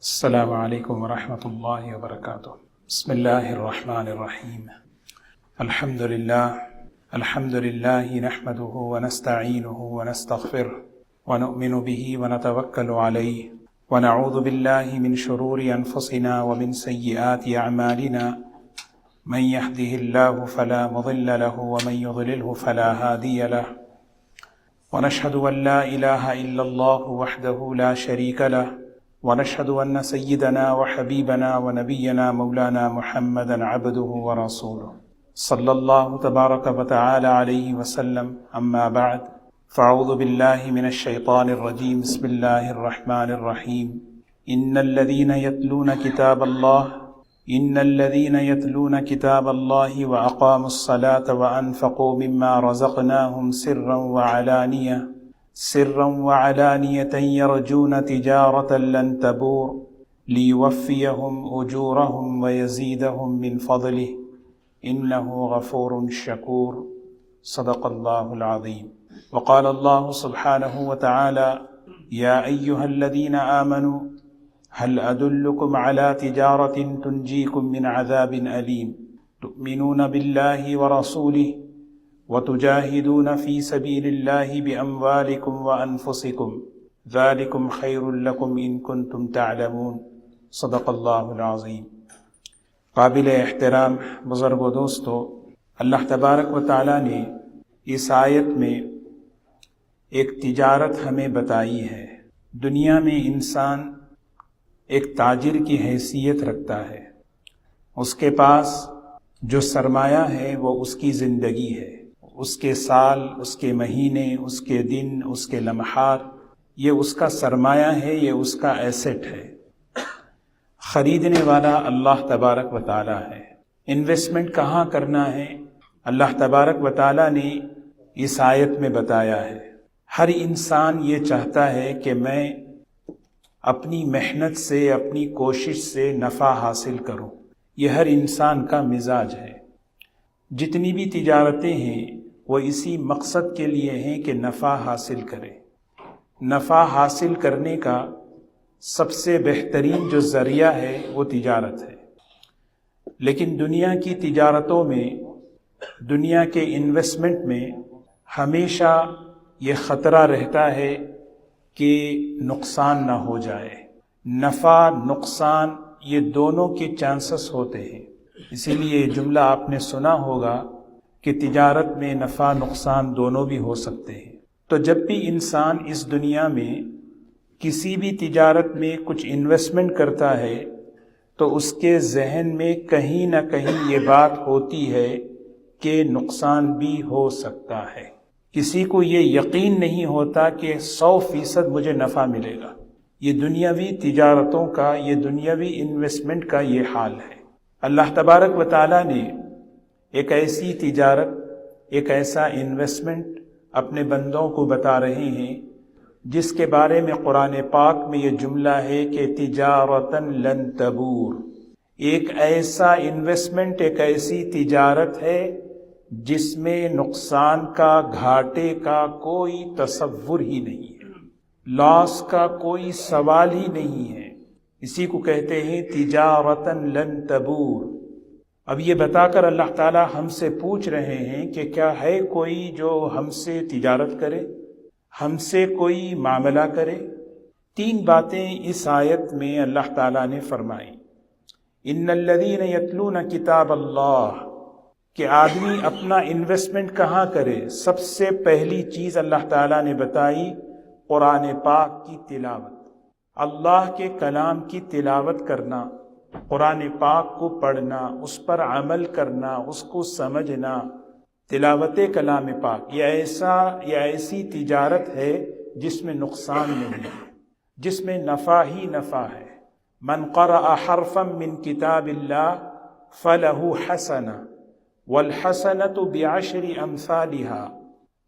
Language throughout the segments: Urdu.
السلام علیکم ورحمۃ اللہ وبرکاتہ۔ بسم اللہ الرحمن الرحیم۔ الحمد للہ نحمده ونستعینه ونستغفره ونؤمن به ونتوکل علیہ ونعوذ باللہ من شرور انفسنا ومن سیئات اعمالنا من يهده الله فلا مضل له ومن يضلله فلا هادی له ونشهد ان لا اله الا الله وحده لا شريك له ونشهد أن سيدنا وحبيبنا ونبينا مولانا محمدا عبده ورسوله صلى الله تبارك وتعالى عليه وسلم، أما بعد فأعوذ بالله من الشيطان الرجيم، بسم الله الرحمن الرحيم۔ إن الذين يتلون كتاب الله وأقاموا الصلاة وأنفقوا مما رزقناهم سرا وعلانية يرجون تجارة لن تبور ليوفيهم أجورهم ويزيدهم من فضله إنه غفور شكور، صدق الله العظيم۔ وقال الله سبحانه وتعالى يا أيها الذين آمنوا هل أدلكم على تجارة تنجيكم من عذاب أليم تؤمنون بالله ورسوله وتجاهدون في سبيل الله بأموالكم وأنفسكم ذلكم خير لكم إن كنتم تعلمون، صدق الله العظيم۔ قابل احترام بزرگ و دوستو، اللہ تبارک و تعالیٰ نے اس آیت میں ایک تجارت ہمیں بتائی ہے۔ دنیا میں انسان ایک تاجر کی حیثیت رکھتا ہے، اس کے پاس جو سرمایہ ہے وہ اس کی زندگی ہے، اس کے سال، اس کے مہینے، اس کے دن، اس کے لمحات، یہ اس کا سرمایہ ہے، یہ اس کا ایسٹ ہے۔ خریدنے والا اللہ تبارک و تعالی ہے۔ انویسٹمنٹ کہاں کرنا ہے اللہ تبارک و تعالی نے اس آیت میں بتایا ہے۔ ہر انسان یہ چاہتا ہے کہ میں اپنی محنت سے، اپنی کوشش سے نفع حاصل کروں، یہ ہر انسان کا مزاج ہے۔ جتنی بھی تجارتیں ہیں وہ اسی مقصد کے لیے ہیں کہ نفع حاصل کرے۔ نفع حاصل کرنے کا سب سے بہترین جو ذریعہ ہے وہ تجارت ہے۔ لیکن دنیا کی تجارتوں میں، دنیا کے انویسٹمنٹ میں ہمیشہ یہ خطرہ رہتا ہے کہ نقصان نہ ہو جائے۔ نفع نقصان یہ دونوں کے چانسز ہوتے ہیں۔ اسی لیے یہ جملہ آپ نے سنا ہوگا کہ تجارت میں نفع نقصان دونوں بھی ہو سکتے ہیں۔ تو جب بھی انسان اس دنیا میں کسی بھی تجارت میں کچھ انویسٹمنٹ کرتا ہے تو اس کے ذہن میں کہیں نہ کہیں یہ بات ہوتی ہے کہ نقصان بھی ہو سکتا ہے۔ کسی کو یہ یقین نہیں ہوتا کہ 100% مجھے نفع ملے گا۔ یہ دنیاوی تجارتوں کا، یہ دنیاوی انویسٹمنٹ کا یہ حال ہے۔ اللہ تبارک و تعالیٰ نے ایک ایسی تجارت، ایک ایسا انویسٹمنٹ اپنے بندوں کو بتا رہے ہیں جس کے بارے میں قرآن پاک میں یہ جملہ ہے کہ تجارتن لن تبور۔ ایک ایسا انویسٹمنٹ، ایک ایسی تجارت ہے جس میں نقصان کا، گھاٹے کا کوئی تصور ہی نہیں ہے، لاس کا کوئی سوال ہی نہیں ہے۔ اسی کو کہتے ہیں تجارتن لن تبور۔ اب یہ بتا کر اللہ تعالیٰ ہم سے پوچھ رہے ہیں کہ کیا ہے کوئی جو ہم سے تجارت کرے، ہم سے کوئی معاملہ کرے؟ 3 باتیں اس آیت میں اللہ تعالیٰ نے فرمائی۔ ان الذین یتلون کتاب اللہ، کہ آدمی اپنا انویسٹمنٹ کہاں کرے؟ سب سے پہلی چیز اللہ تعالیٰ نے بتائی قرآن پاک کی تلاوت، اللہ کے کلام کی تلاوت کرنا، قرآن پاک کو پڑھنا، اس پر عمل کرنا، اس کو سمجھنا۔ تلاوت کلام پاک یہ ایسی تجارت ہے جس میں نقصان نہیں ہے، جس میں نفع ہی نفع ہے۔ من قرأ حرفا من کتاب اللہ فلہ حسنہ والحسنۃ بعشر امثالها۔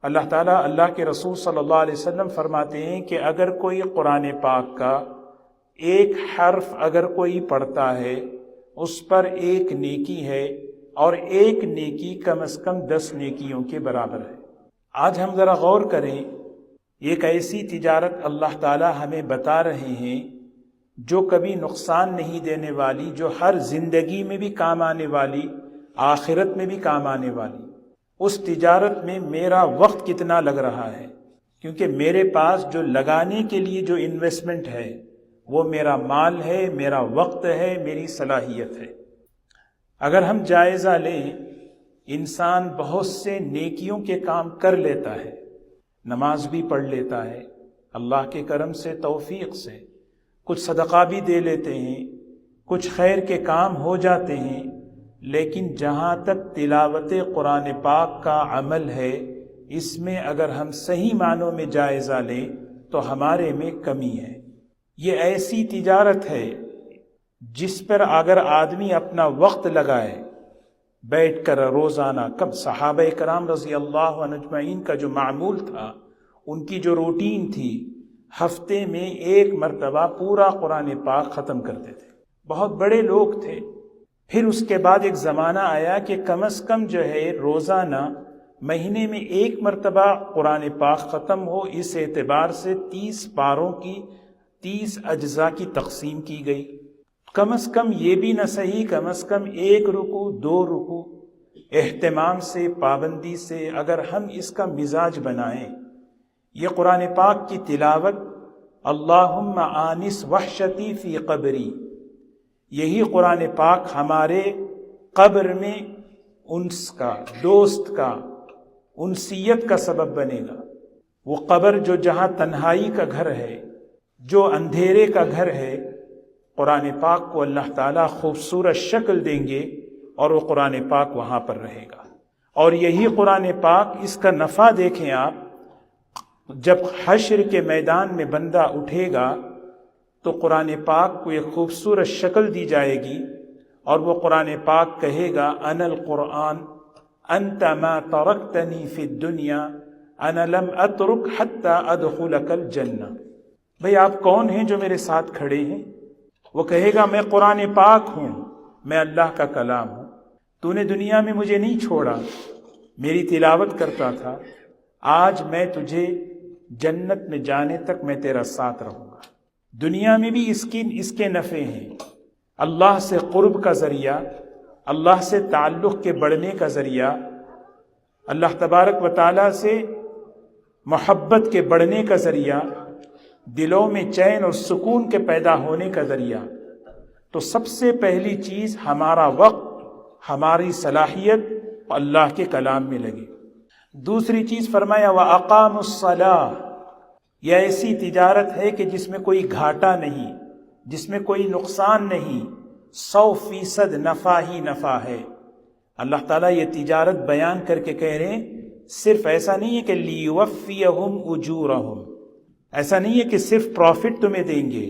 اللہ تعالیٰ، اللہ کے رسول صلی اللہ علیہ وسلم فرماتے ہیں کہ اگر کوئی قرآن پاک کا ایک حرف اگر کوئی پڑھتا ہے اس پر 1 نیکی ہے، اور 1 نیکی کم از کم 10 نیکیوں کے برابر ہے۔ آج ہم ذرا غور کریں، ایک ایسی تجارت اللہ تعالی ہمیں بتا رہے ہیں جو کبھی نقصان نہیں دینے والی، جو ہر زندگی میں بھی کام آنے والی، آخرت میں بھی کام آنے والی، اس تجارت میں میرا وقت کتنا لگ رہا ہے، کیونکہ میرے پاس جو لگانے کے لیے جو انویسٹمنٹ ہے وہ میرا مال ہے، میرا وقت ہے، میری صلاحیت ہے۔ اگر ہم جائزہ لیں، انسان بہت سے نیکیوں کے کام کر لیتا ہے، نماز بھی پڑھ لیتا ہے اللہ کے کرم سے، توفیق سے، کچھ صدقہ بھی دے لیتے ہیں، کچھ خیر کے کام ہو جاتے ہیں، لیکن جہاں تک تلاوت قرآن پاک کا عمل ہے، اس میں اگر ہم صحیح معنوں میں جائزہ لیں تو ہمارے میں کمی ہے۔ یہ ایسی تجارت ہے جس پر اگر آدمی اپنا وقت لگائے، بیٹھ کر روزانہ، کب صحابہ کرام رضی اللہ عنہ اجمعین کا جو معمول تھا، ان کی جو روٹین تھی، ہفتے میں ایک مرتبہ پورا قرآن پاک ختم کرتے تھے، بہت بڑے لوگ تھے۔ پھر اس کے بعد ایک زمانہ آیا کہ کم از کم جو ہے روزانہ، مہینے میں ایک مرتبہ قرآن پاک ختم ہو، اس اعتبار سے 30 پاروں کی 30 اجزاء کی تقسیم کی گئی۔ کم از کم یہ بھی نہ صحیح، کم از کم 1 رکوع 2 رکوع اہتمام سے، پابندی سے اگر ہم اس کا مزاج بنائیں، یہ قرآن پاک کی تلاوت، اللہم آنس وحشتی فی قبری، یہی قرآن پاک ہمارے قبر میں انس کا، دوست کا، انسیت کا سبب بنے گا۔ وہ قبر جو جہاں تنہائی کا گھر ہے، جو اندھیرے کا گھر ہے، قرآن پاک کو اللہ تعالیٰ خوبصورت شکل دیں گے اور وہ قرآن پاک وہاں پر رہے گا۔ اور یہی قرآن پاک، اس کا نفع دیکھیں آپ، جب حشر کے میدان میں بندہ اٹھے گا تو قرآن پاک کو ایک خوبصورت شکل دی جائے گی، اور وہ قرآن پاک کہے گا انا القرآن انت ما ترکتنی فی الدنیا انا لم اترک حتی ادخلک الجنہ۔ بھئی آپ کون ہیں جو میرے ساتھ کھڑے ہیں؟ وہ کہے گا میں قرآن پاک ہوں، میں اللہ کا کلام ہوں، تو نے دنیا میں مجھے نہیں چھوڑا، میری تلاوت کرتا تھا، آج میں تجھے جنت میں جانے تک میں تیرا ساتھ رہوں گا۔ دنیا میں بھی اس کے نفع ہیں، اللہ سے قرب کا ذریعہ، اللہ سے تعلق کے بڑھنے کا ذریعہ، اللہ تبارک و تعالیٰ سے محبت کے بڑھنے کا ذریعہ، دلوں میں چین اور سکون کے پیدا ہونے کا ذریعہ۔ تو سب سے پہلی چیز ہمارا وقت، ہماری صلاحیت اللہ کے کلام میں لگے۔ دوسری چیز فرمایا وَأَقَامُوا الصَّلَاةَ، یہ ایسی تجارت ہے کہ جس میں کوئی گھاٹا نہیں، جس میں کوئی نقصان نہیں، 100% نفع ہی نفع ہے۔ اللہ تعالیٰ یہ تجارت بیان کر کے کہہ رہے ہیں، صرف ایسا نہیں ہے کہ لِيُوَفِّيَهُمْ أُجُورَهُمْ، ایسا نہیں ہے کہ صرف پروفٹ تمہیں دیں گے،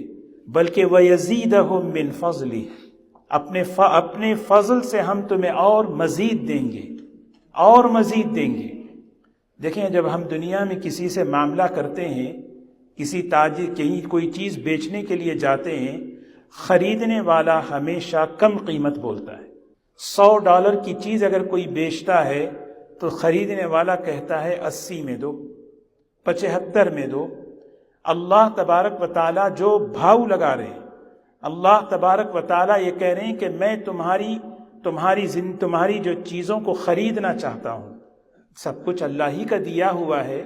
بلکہ وَيَزِيدَهُمْ مِنْ فَضْلِهِ، اپنے فضل سے ہم تمہیں اور مزید دیں گے، اور مزید دیں گے۔ دیکھیں جب ہم دنیا میں کسی سے معاملہ کرتے ہیں، کسی تاجر کہیں کوئی چیز بیچنے کے لیے جاتے ہیں، خریدنے والا ہمیشہ کم قیمت بولتا ہے۔ $100 کی چیز اگر کوئی بیچتا ہے تو خریدنے والا کہتا ہے 80 میں دو، 75 میں دو۔ اللہ تبارک و تعالیٰ جو بھاؤ لگا رہے ہیں، اللہ تبارک و تعالیٰ یہ کہہ رہے ہیں کہ میں تمہاری جو چیزوں کو خریدنا چاہتا ہوں، سب کچھ اللہ ہی کا دیا ہوا ہے،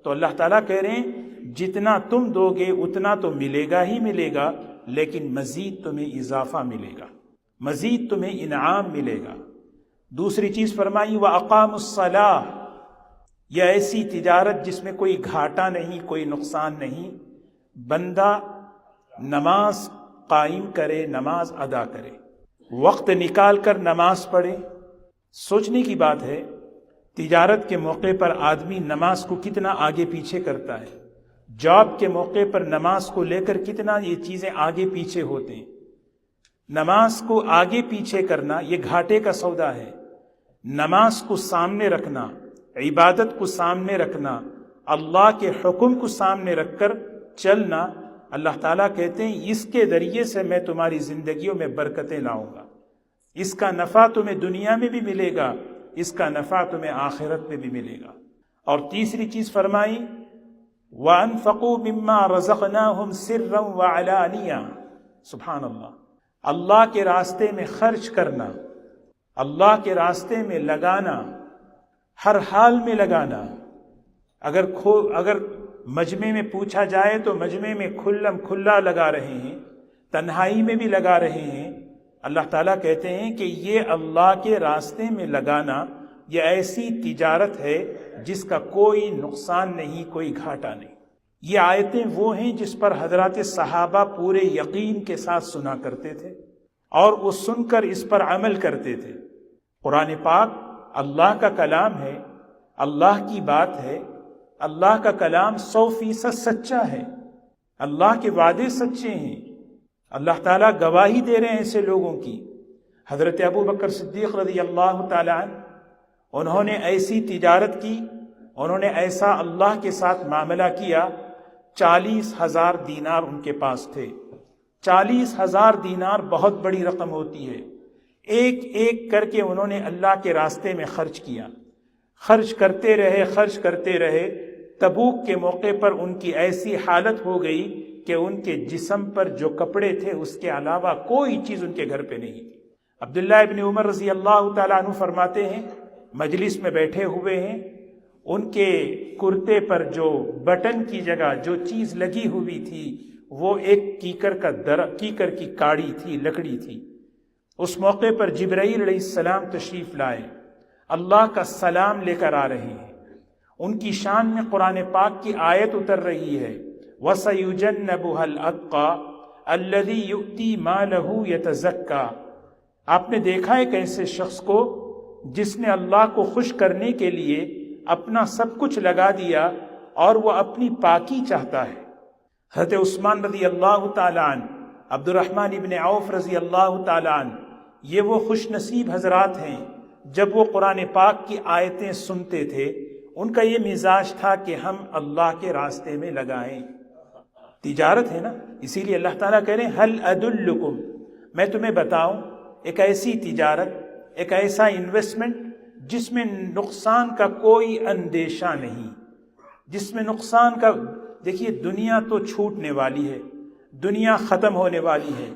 تو اللہ تعالیٰ کہہ رہے ہیں جتنا تم دو گے اتنا تو ملے گا ہی ملے گا، لیکن مزید تمہیں اضافہ ملے گا، مزید تمہیں انعام ملے گا۔ دوسری چیز فرمائی وَأَقَامُوا الصَّلَاةَ، یہ ایسی تجارت جس میں کوئی گھاٹا نہیں، کوئی نقصان نہیں، بندہ نماز قائم کرے، نماز ادا کرے، وقت نکال کر نماز پڑھے۔ سوچنے کی بات ہے، تجارت کے موقع پر آدمی نماز کو کتنا آگے پیچھے کرتا ہے، جاب کے موقع پر نماز کو لے کر کتنا یہ چیزیں آگے پیچھے ہوتے ہیں۔ نماز کو آگے پیچھے کرنا یہ گھاٹے کا سودا ہے۔ نماز کو سامنے رکھنا، عبادت کو سامنے رکھنا، اللہ کے حکم کو سامنے رکھ کر چلنا، اللہ تعالیٰ کہتے ہیں اس کے ذریعے سے میں تمہاری زندگیوں میں برکتیں لاؤں گا، اس کا نفع تمہیں دنیا میں بھی ملے گا، اس کا نفع تمہیں آخرت میں بھی ملے گا۔ اور تیسری چیز فرمائی وَأَنفَقُوا مِمَّا رَزَقْنَاهُمْ سِرًّا وَعَلَانِيَةً، سبحان اللہ، اللہ کے راستے میں خرچ کرنا، اللہ کے راستے میں لگانا، ہر حال میں لگانا۔ اگر مجمع میں پوچھا جائے تو مجمع میں کھلم کھلا لگا رہے ہیں، تنہائی میں بھی لگا رہے ہیں۔ اللہ تعالیٰ کہتے ہیں کہ یہ اللہ کے راستے میں لگانا یہ ایسی تجارت ہے جس کا کوئی نقصان نہیں، کوئی گھاٹا نہیں۔ یہ آیتیں وہ ہیں جس پر حضرات صحابہ پورے یقین کے ساتھ سنا کرتے تھے اور وہ سن کر اس پر عمل کرتے تھے۔ قرآن پاک اللہ کا کلام ہے، اللہ کی بات ہے، اللہ کا کلام 100% سچا ہے، اللہ کے وعدے سچے ہیں، اللہ تعالیٰ گواہی دے رہے ہیں ایسے لوگوں کی۔ حضرت ابو بکر صدیق رضی اللہ تعالیٰ عنہ، انہوں نے ایسی تجارت کی، انہوں نے ایسا اللہ کے ساتھ معاملہ کیا، 40,000 دینار ان کے پاس تھے۔ 40,000 دینار بہت بڑی رقم ہوتی ہے۔ ایک ایک کر کے انہوں نے اللہ کے راستے میں خرچ کیا، خرچ کرتے رہے۔ تبوک کے موقع پر ان کی ایسی حالت ہو گئی کہ ان کے جسم پر جو کپڑے تھے اس کے علاوہ کوئی چیز ان کے گھر پہ نہیں تھی۔ عبداللہ ابن عمر رضی اللہ تعالیٰ عنہ فرماتے ہیں، مجلس میں بیٹھے ہوئے ہیں، ان کے کرتے پر جو بٹن کی جگہ جو چیز لگی ہوئی تھی وہ ایک کیکر کی کاڑی تھی، لکڑی تھی۔ اس موقع پر جبرائیل علیہ السلام تشریف لائے، اللہ کا سلام لے کر آ رہے ہیں۔ ان کی شان میں قرآن پاک کی آیت اتر رہی ہے، وَسَيُجَنَّبُهَا الْأَتْقَى الَّذِي يُؤْتِي مَالَهُ يَتَزَكَّى۔ آپ نے دیکھا ایک ایسے شخص کو جس نے اللہ کو خوش کرنے کے لیے اپنا سب کچھ لگا دیا اور وہ اپنی پاکی چاہتا ہے۔ حضرت عثمان رضی اللہ تعالیٰ عنہ، عبد الرحمن ابن عوف رضی اللہ تعالیٰ عنہ، یہ وہ خوش نصیب حضرات ہیں جب وہ قرآن پاک کی آیتیں سنتے تھے ان کا یہ مزاج تھا کہ ہم اللہ کے راستے میں لگائیں۔ تجارت ہے نا، اسی لیے اللہ تعالیٰ کہہ رہے ہیں هل ادلکم، میں تمہیں بتاؤں ایک ایسی تجارت، ایک ایسا انویسٹمنٹ جس میں نقصان کا کوئی اندیشہ نہیں، جس میں نقصان کا، دیکھیے دنیا تو چھوٹنے والی ہے، دنیا ختم ہونے والی ہے،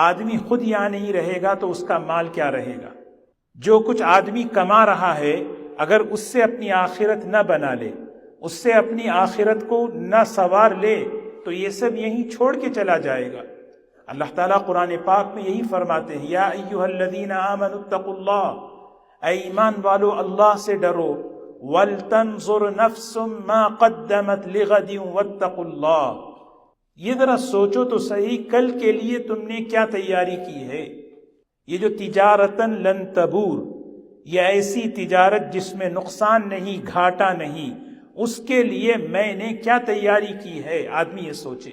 آدمی خود یہاں نہیں رہے گا تو اس کا مال کیا رہے گا؟ جو کچھ آدمی کما رہا ہے اگر اس سے اپنی آخرت نہ بنا لے، اس سے اپنی آخرت کو نہ سنوار لے تو یہ سب یہیں چھوڑ کے چلا جائے گا۔ اللہ تعالیٰ قرآن پاک میں یہی فرماتے ہیں، یا ایھا الذین آمنوا اتقوا اللہ، اے ایمان والو اللہ سے ڈرو، وَلْتَنْظُرْ نَفْسٌ مَا قَدَّمَتْ لِغَدٍ وَاتَّقُوا اللَّهَ۔ یہ ذرا سوچو تو صحیح، کل کے لیے تم نے کیا تیاری کی ہے؟ یہ جو تجارتاً لن تبور، یہ ایسی تجارت جس میں نقصان نہیں، گھاٹا نہیں، اس کے لیے میں نے کیا تیاری کی ہے؟ آدمی یہ سوچے۔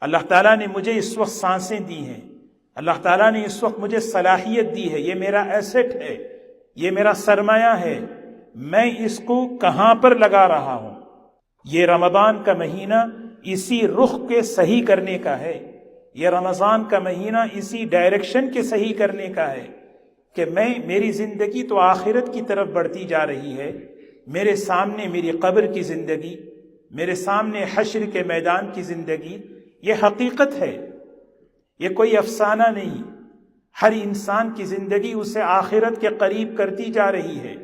اللہ تعالیٰ نے مجھے اس وقت سانسیں دی ہیں، اللہ تعالیٰ نے اس وقت مجھے صلاحیت دی ہے، یہ میرا ایسٹ ہے، یہ میرا سرمایہ ہے، میں اس کو کہاں پر لگا رہا ہوں؟ یہ رمضان کا مہینہ اسی رخ کے صحیح کرنے کا ہے، یہ رمضان کا مہینہ اسی ڈائریکشن کے صحیح کرنے کا ہے کہ میری زندگی تو آخرت کی طرف بڑھتی جا رہی ہے، میرے سامنے میری قبر کی زندگی، میرے سامنے حشر کے میدان کی زندگی، یہ حقیقت ہے، یہ کوئی افسانہ نہیں۔ ہر انسان کی زندگی اسے آخرت کے قریب کرتی جا رہی ہے۔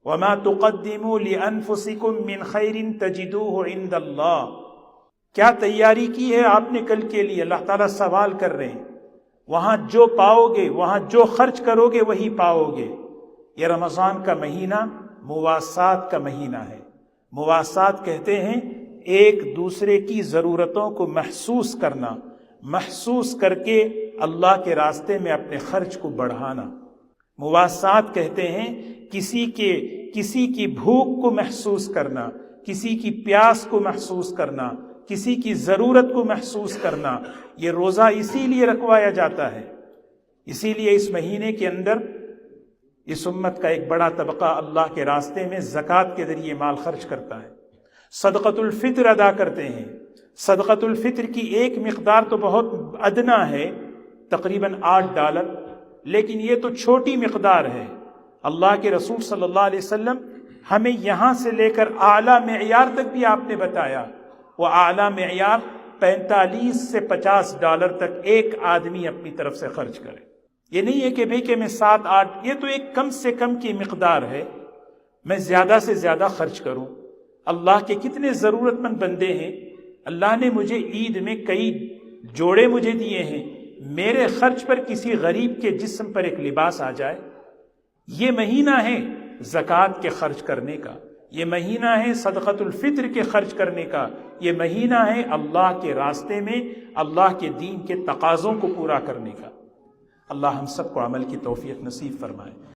وَمَا تُقَدِّمُوا لِأَنفُسِكُم مِّن خَيْرٍ تَجِدُوهُ عِندَ اللَّهِ۔ کیا تیاری کی ہے آپ نے کل کے لیے؟ اللہ تعالیٰ سوال کر رہے ہیں۔ وہاں جو پاؤ گے، وہاں جو خرچ کرو گے وہی پاؤ گے۔ یہ رمضان کا مہینہ مواسات کا مہینہ ہے۔ مواسات کہتے ہیں ایک دوسرے کی ضرورتوں کو محسوس کرنا، محسوس کر کے اللہ کے راستے میں اپنے خرچ کو بڑھانا۔ مواسات کہتے ہیں کسی کی بھوک کو محسوس کرنا، کسی کی پیاس کو محسوس کرنا، کسی کی ضرورت کو محسوس کرنا۔ یہ روزہ اسی لیے رکھوایا جاتا ہے، اسی لیے اس مہینے کے اندر اس امت کا ایک بڑا طبقہ اللہ کے راستے میں زکوٰۃ کے ذریعے مال خرچ کرتا ہے، صدقۃ الفطر ادا کرتے ہیں۔ صدقۃ الفطر کی ایک مقدار تو بہت ادنا ہے، تقریباً $8، لیکن یہ تو چھوٹی مقدار ہے۔ اللہ کے رسول صلی اللہ علیہ وسلم ہمیں یہاں سے لے کر اعلیٰ معیار تک بھی آپ نے بتایا۔ وہ اعلیٰ معیار 45 سے $50 تک ایک آدمی اپنی طرف سے خرچ کرے۔ یہ نہیں ہے کہ بھئی کہ میں 7-8، یہ تو ایک کم سے کم کی مقدار ہے، میں زیادہ سے زیادہ خرچ کروں۔ اللہ کے کتنے ضرورت مند بندے ہیں، اللہ نے مجھے عید میں کئی جوڑے مجھے دیے ہیں، میرے خرچ پر کسی غریب کے جسم پر ایک لباس آ جائے۔ یہ مہینہ ہے زکوٰۃ کے خرچ کرنے کا، یہ مہینہ ہے صدقۃ الفطر کے خرچ کرنے کا، یہ مہینہ ہے اللہ کے راستے میں اللہ کے دین کے تقاضوں کو پورا کرنے کا۔ اللہ ہم سب کو عمل کی توفیق نصیب فرمائے۔